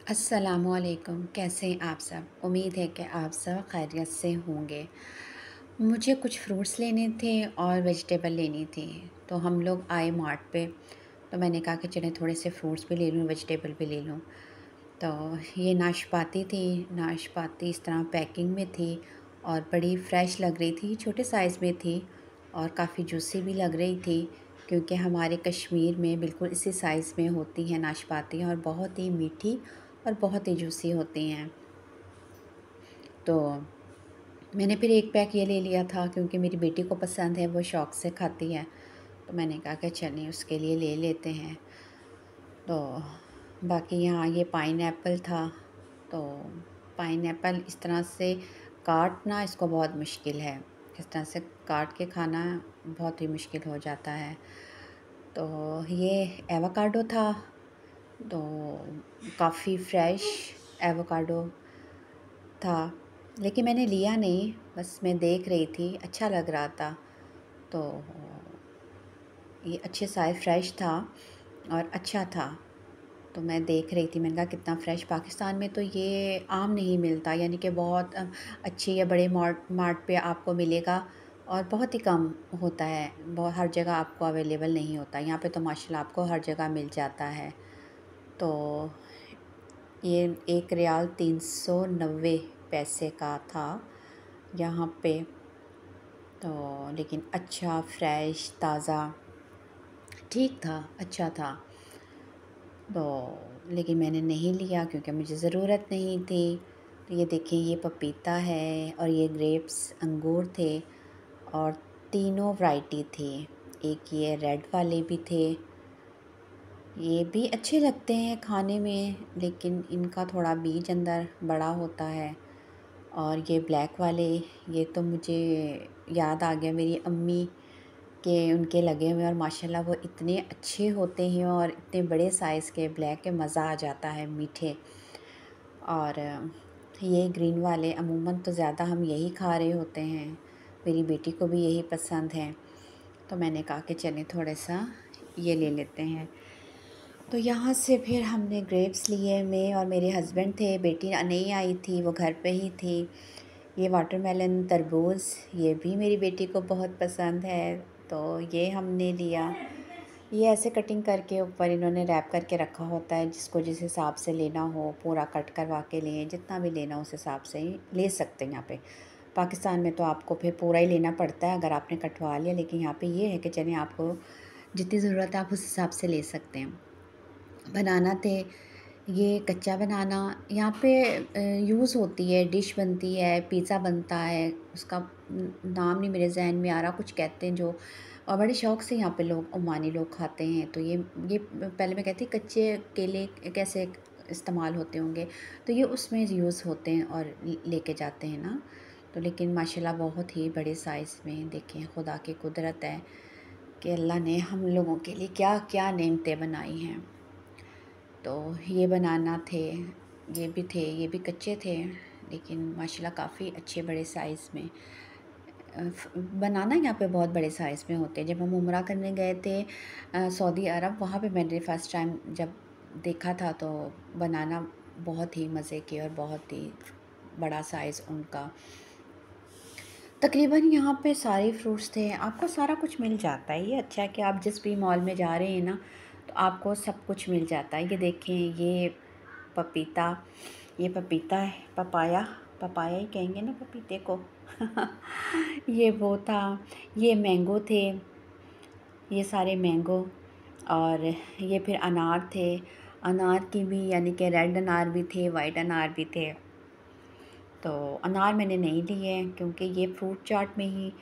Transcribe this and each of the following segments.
अस्सलामुअलैकुम। कैसे हैं आप सब? उम्मीद है कि आप सब खैरियत से होंगे। मुझे कुछ फ्रूट्स लेने थे और वेजिटेबल लेनी थी। तो हम लोग आए मार्ट पे। तो मैंने कहा कि चलें थोड़े से फ्रूट्स भी ले लूँ, वेजिटेबल भी ले लूँ। तो ये नाशपाती थी। नाशपाती इस तरह पैकिंग में थी और बड़ी फ़्रेश लग रही थी, छोटे साइज़ में थी और काफ़ी जूसी भी लग रही थी, क्योंकि हमारे कश्मीर में बिल्कुल इसी साइज़ में होती हैं नाशपाती और बहुत ही मीठी और बहुत ही जूसी होती हैं। तो मैंने फिर एक पैक ये ले लिया था, क्योंकि मेरी बेटी को पसंद है, वो शौक़ से खाती है। तो मैंने कहा कि चलें उसके लिए ले लेते हैं। तो बाकी यहाँ ये पाइनएप्पल था। तो पाइनएप्पल इस तरह से काटना इसको बहुत मुश्किल है। इस तरह से काट के खाना बहुत ही मुश्किल हो जाता है। तो ये एवोकाडो था। तो काफ़ी फ्रेश एवोकाडो था, लेकिन मैंने लिया नहीं, बस मैं देख रही थी, अच्छा लग रहा था। तो ये अच्छे साइज़ फ्रेश था और अच्छा था। तो मैं देख रही थी, मैंने कहा कितना फ़्रेश, पाकिस्तान में तो ये आम नहीं मिलता, यानी कि बहुत अच्छे या बड़े मार्ट पे आपको मिलेगा और बहुत ही कम होता है, बहुत हर जगह आपको अवेलेबल नहीं होता। यहाँ पे तो माशाल्लाह आपको हर जगह मिल जाता है। तो ये 1 रियाल 390 पैसे का था यहाँ पे। तो लेकिन अच्छा फ्रेश ताज़ा ठीक था, अच्छा था। तो लेकिन मैंने नहीं लिया क्योंकि मुझे ज़रूरत नहीं थी। तो ये देखिए, ये पपीता है और ये ग्रेप्स अंगूर थे और तीनों वैरायटी थी। एक ये रेड वाले भी थे, ये भी अच्छे लगते हैं खाने में, लेकिन इनका थोड़ा बीज अंदर बड़ा होता है। और ये ब्लैक वाले, ये तो मुझे याद आ गया मेरी अम्मी के, उनके लगे हुए, और माशाल्लाह वो इतने अच्छे होते हैं और इतने बड़े साइज़ के ब्लैक के, मज़ा आ जाता है मीठे। और ये ग्रीन वाले अमूमन तो ज़्यादा हम यही खा रहे होते हैं, मेरी बेटी को भी यही पसंद है। तो मैंने कहा कि चलें थोड़ा सा ये ले लेते हैं। तो यहाँ से फिर हमने ग्रेप्स लिए, मैं और मेरे हस्बैंड थे, बेटी नहीं आई थी, वो घर पे ही थी। ये वाटरमेलन तरबूज, ये भी मेरी बेटी को बहुत पसंद है, तो ये हमने लिया। ये ऐसे कटिंग करके ऊपर इन्होंने रैप करके रखा होता है, जिसको जिस हिसाब से लेना हो पूरा कट करवा के लें, जितना भी लेना उस हिसाब से ही ले सकते हैं। यहाँ पे पाकिस्तान में तो आपको फिर पूरा ही लेना पड़ता है अगर आपने कटवा लिया, लेकिन यहाँ पे ये है कि चलिए आपको जितनी ज़रूरत है आप उस हिसाब से ले सकते हैं। बनाना थे, ये कच्चा बनाना यहाँ पे यूज़ होती है, डिश बनती है, पिज़्ज़ा बनता है, उसका नाम नहीं मेरे ज़हन में आ रहा, कुछ कहते हैं जो, और बड़े शौक़ से यहाँ पे लोग, ओमानी लोग खाते हैं। तो ये पहले मैं कहती कच्चे केले कैसे इस्तेमाल होते होंगे, तो ये उसमें यूज़ होते हैं और लेके जाते हैं ना। तो लेकिन माशाल्लाह बहुत ही बड़े साइज़ में, देखें खुदा की कुदरत है कि अल्लाह ने हम लोगों के लिए क्या क्या नेमतें बनाई हैं। तो ये बनाना थे, ये भी थे, ये भी कच्चे थे, लेकिन माशाल्लाह काफ़ी अच्छे बड़े साइज़ में। बनाना यहाँ पे बहुत बड़े साइज़ में होते हैं। जब हम उम्रा करने गए थे सऊदी अरब, वहाँ पे मैंने फ़र्स्ट टाइम जब देखा था, तो बनाना बहुत ही मज़े के और बहुत ही बड़ा साइज़ उनका। तकरीबन यहाँ पे सारे फ्रूट्स थे, आपको सारा कुछ मिल जाता है। ये अच्छा है कि आप जिस भी मॉल में जा रहे हैं ना, तो आपको सब कुछ मिल जाता है। ये देखें, ये पपीता, ये पपीता है, पपाया, पपाया ही कहेंगे ना पपीते को। ये वो था, ये मैंगो थे, ये सारे मैंगो। और ये फिर अनार थे, अनार की भी, यानी कि रेड अनार भी थे, वाइट अनार भी थे। तो अनार मैंने नहीं लिए क्योंकि ये फ्रूट चाट में ही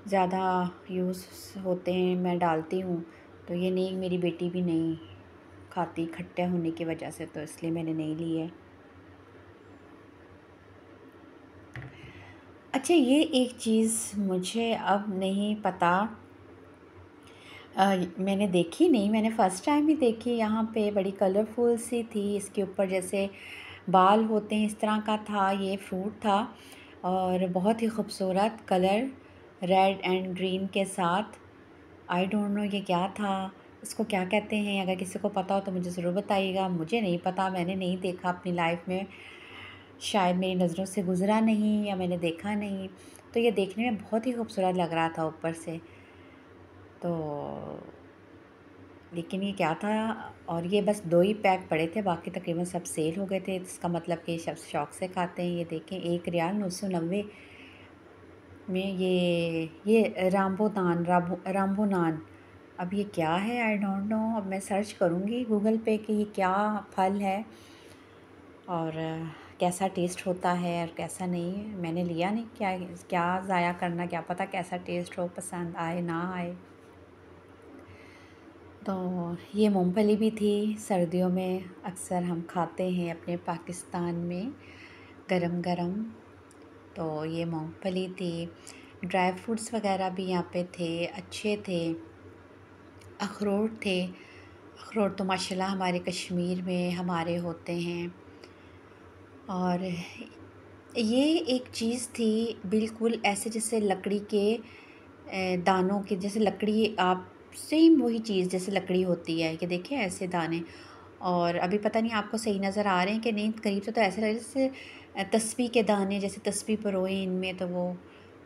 ज़्यादा यूज़ होते हैं, मैं डालती हूँ। तो ये नहीं, मेरी बेटी भी नहीं खाती खट्टे होने की वजह से, तो इसलिए मैंने नहीं लिए। अच्छा, ये एक चीज़ मुझे अब नहीं पता, मैंने देखी नहीं, मैंने फ़र्स्ट टाइम ही देखी। यहाँ पे बड़ी कलरफुल सी थी, इसके ऊपर जैसे बाल होते हैं इस तरह का था, ये फ्रूट था और बहुत ही खूबसूरत कलर, रेड एंड ग्रीन के साथ। आई डोंट नो ये क्या था, इसको क्या कहते हैं? अगर किसी को पता हो तो मुझे ज़रूर बताइएगा। मुझे नहीं पता, मैंने नहीं देखा अपनी लाइफ़ में, शायद मेरी नज़रों से गुज़रा नहीं या मैंने देखा नहीं। तो ये देखने में बहुत ही खूबसूरत लग रहा था ऊपर से। तो लेकिन ये क्या था, और ये बस 2 ही पैक पड़े थे, बाकी तकरीबन सब सेल हो गए थे। इसका मतलब कि सब शौक से खाते हैं। ये देखें, 1 रियाल 990 में ये राम्बो नान। अब ये क्या है, आई डोंट नो। अब मैं सर्च करूँगी गूगल पे कि ये क्या फल है और कैसा टेस्ट होता है और कैसा नहीं। मैंने लिया नहीं, क्या क्या ज़ाया करना, क्या पता कैसा टेस्ट हो, पसंद आए ना आए। तो ये मूँगफली भी थी, सर्दियों में अक्सर हम खाते हैं अपने पाकिस्तान में गरम-गरम। तो ये मूँगफली थी, ड्राई फ्रूट्स वग़ैरह भी यहाँ पे थे, अच्छे थे। अखरोट थे, अखरोट तो माशाल्लाह हमारे कश्मीर में हमारे होते हैं। और ये एक चीज़ थी बिल्कुल ऐसे जैसे लकड़ी के दानों के जैसे, लकड़ी आप सेम वही चीज़ जैसे लकड़ी होती है, ये देखिए ऐसे दाने। और अभी पता नहीं आपको सही नज़र आ रहे हैं कि नहीं, करीब से तो ऐसे लग रहा है जैसे तस्बीह के दाने, जैसे तस्बीह पिरोए इनमें तो वो।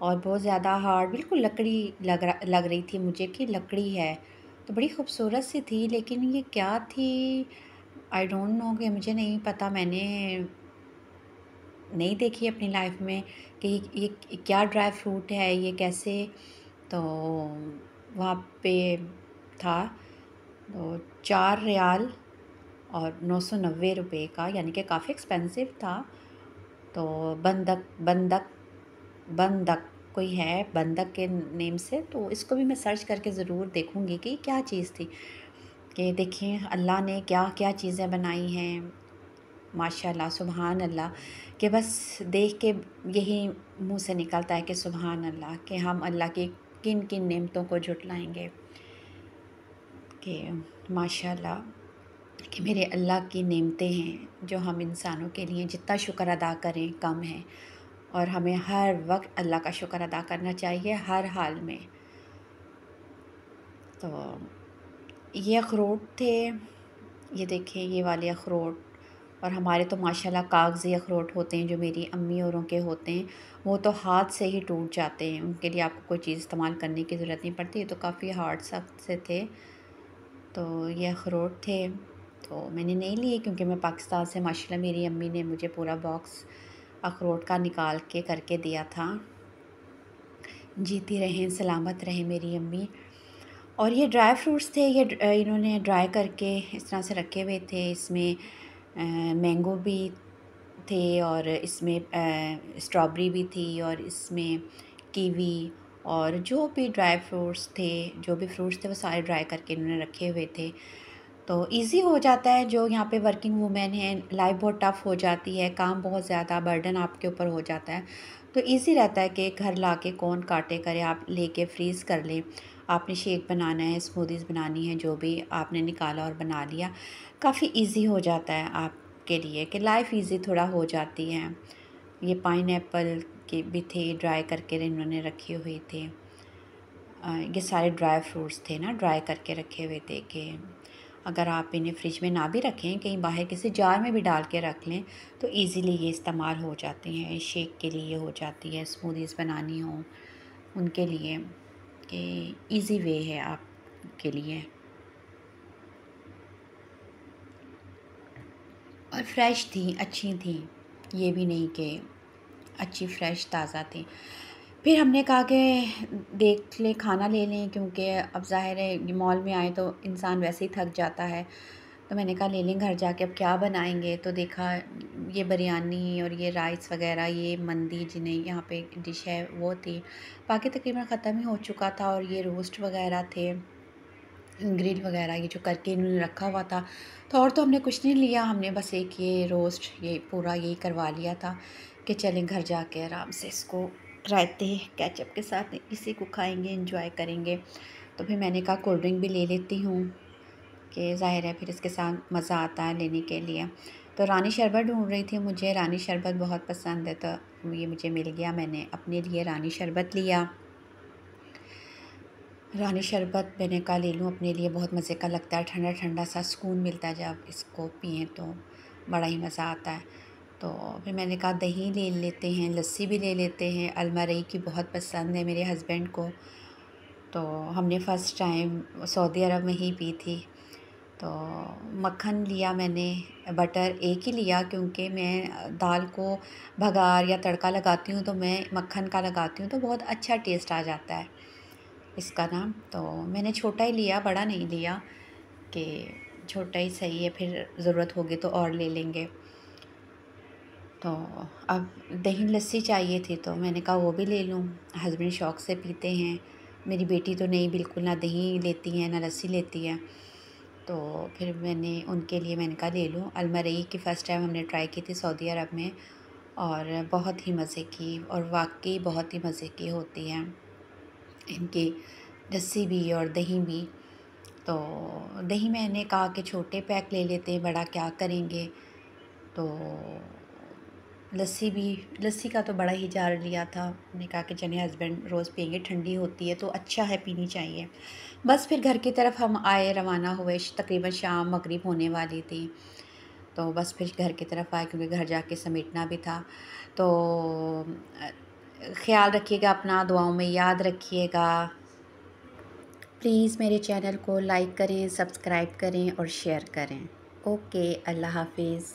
और बहुत ज़्यादा हार्ड बिल्कुल लकड़ी लग रही थी मुझे कि लकड़ी है। तो बड़ी खूबसूरत सी थी, लेकिन ये क्या थी आई डोंट नो, कि मुझे नहीं पता, मैंने नहीं देखी अपनी लाइफ में कि ये क्या ड्राई फ्रूट है, ये कैसे। तो वहाँ पे था तो 4 रियाल और 990 रुपए का, यानी कि काफ़ी एक्सपेंसिव था। तो बंदक बंदक बंदक कोई है बंदक के नेम से, तो इसको भी मैं सर्च करके ज़रूर देखूँगी कि क्या चीज़ थी। कि देखिए अल्लाह ने क्या क्या चीज़ें बनाई हैं, माशाल्लाह सुबहान अल्लाह। कि बस देख के यही मुंह से निकलता है कि सुबहान अल्लाह, कि हम अल्लाह की किन किन नेमतों को झुटलाएंगे। कि माशाल्लाह, कि मेरे अल्लाह की नेमतें हैं जो हम इंसानों के लिए जितना शुक्र अदा करें कम है। और हमें हर वक्त अल्लाह का शुक्र अदा करना चाहिए, हर हाल में। तो ये अखरोट थे, ये देखें ये वाले अखरोट। और हमारे तो माशाल्लाह कागज़ी अखरोट होते हैं, जो मेरी अम्मी औरों के होते हैं, वो तो हाथ से ही टूट जाते हैं, उनके लिए आपको कोई चीज़ इस्तेमाल करने की ज़रूरत नहीं पड़ती। ये तो काफ़ी हार्ड सख्त से थे। तो ये अखरोट थे, तो मैंने नहीं लिए क्योंकि मैं पाकिस्तान से, माशाल्लाह मेरी अम्मी ने मुझे पूरा बॉक्स अखरोट का निकाल के करके दिया था। जीती रहें, सलामत रहें मेरी अम्मी। और ये ड्राई फ्रूट्स थे, ये इन्होंने ड्राई करके इस तरह से रखे हुए थे। इसमें मैंगो भी थे और इसमें स्ट्रॉबेरी भी थी और इसमें कीवी, और जो भी ड्राई फ्रूट्स थे, जो भी फ्रूट्स थे वो सारे ड्राई करके इन्होंने रखे हुए थे। तो इजी हो जाता है, जो यहाँ पे वर्किंग वुमेन है, लाइफ बहुत टफ़ हो जाती है, काम बहुत ज़्यादा बर्डन आपके ऊपर हो जाता है, तो इजी रहता है कि घर लाके कौन काटे करे, आप लेके फ्रीज़ कर लें। आपने शेक बनाना है, स्मूदीज़ बनानी है, जो भी आपने निकाला और बना लिया, काफ़ी इजी हो जाता है आपके लिए, कि लाइफ इजी थोड़ा हो जाती है। ये पाइनएप्पल के भी थे, ड्राई करके इन्होंने रखे हुए थे। ये सारे ड्राई फ्रूट्स थे ना, ड्राई करके रखे हुए थे, कि अगर आप इन्हें फ्रिज में ना भी रखें, कहीं बाहर किसी जार में भी डाल के रख लें, तो इजीली ये इस्तेमाल हो जाती हैं, शेक के लिए हो जाती है, स्मूदीज़ बनानी हो उनके लिए, कि इजी वे है आपके लिए। और फ्रेश थी, अच्छी थी, ये भी नहीं कि अच्छी फ्रेश ताज़ा थी। फिर हमने कहा कि देख लें, खाना ले लें, क्योंकि अब ज़ाहिर है ये मॉल में आए तो इंसान वैसे ही थक जाता है। तो मैंने कहा ले लें घर जाके, अब क्या बनाएंगे। तो देखा ये बिरयानी और ये राइस वगैरह, ये मंदी जिन्हें यहाँ पे डिश है वो थी, बाकी तकरीबन ख़त्म ही हो चुका था। और ये रोस्ट वगैरह थे, ग्रिल वगैरह, ये जो करके इन्होंने रखा हुआ था। तो और तो हमने कुछ नहीं लिया, हमने बस एक ये रोस्ट, ये पूरा यही करवा लिया था कि चलें घर जाके आराम से इसको रायते केचप के साथ इसी को खाएंगे, एंजॉय करेंगे। तो फिर मैंने कहा कोल्ड ड्रिंक भी ले लेती हूँ, कि ज़ाहिर है फिर इसके साथ मज़ा आता है लेने के लिए। तो रानी शरबत ढूंढ रही थी, मुझे रानी शरबत बहुत पसंद है, तो ये मुझे मिल गया, मैंने अपने लिए रानी शरबत लिया। रानी शरबत मैंने कहा ले लूँ अपने लिए, बहुत मज़े का लगता है, ठंडा ठंडा सा सुकून मिलता है जब इसको पिएँ तो बड़ा ही मज़ा आता है। तो फिर मैंने कहा दही ले लेते हैं, लस्सी भी ले लेते हैं, अलमरई की बहुत पसंद है मेरे हस्बैंड को। तो हमने फ़र्स्ट टाइम सऊदी अरब में ही पी थी। तो मक्खन लिया मैंने, बटर एक ही लिया क्योंकि मैं दाल को बघार या तड़का लगाती हूँ तो मैं मक्खन का लगाती हूँ तो बहुत अच्छा टेस्ट आ जाता है इसका ना। तो मैंने छोटा ही लिया, बड़ा नहीं लिया कि छोटा ही सही है, फिर ज़रूरत होगी तो और ले लेंगे। तो अब दही लस्सी चाहिए थी तो मैंने कहा वो भी ले लूँ, हस्बैंड शौक़ से पीते हैं। मेरी बेटी तो नहीं, बिल्कुल ना दही लेती है ना लस्सी लेती है। तो फिर उनके लिए मैंने कहा ले लूँ। अलमरई की फ़र्स्ट टाइम हमने ट्राई की थी सऊदी अरब में और बहुत ही मज़े की, और वाक़ई बहुत ही मज़े की होती है इनकी लस्सी भी और दही भी। तो दही मैंने कहा कि छोटे पैक ले लेते हैं, बड़ा क्या करेंगे। तो लस्सी का तो बड़ा ही जार लिया था। मैंने कहा कि चलिए हस्बैंड रोज़ पिएंगे, ठंडी होती है तो अच्छा है, पीनी चाहिए। बस फिर घर की तरफ हम आए, रवाना हुए, तकरीबन शाम मगरिब होने वाली थी। तो बस फिर घर की तरफ आए क्योंकि घर जाके समेटना भी था। तो ख़्याल रखिएगा अपना, दुआओं में याद रखिएगा। प्लीज़ मेरे चैनल को लाइक करें, सब्सक्राइब करें और शेयर करें। ओके, अल्लाह हाफ़िज़।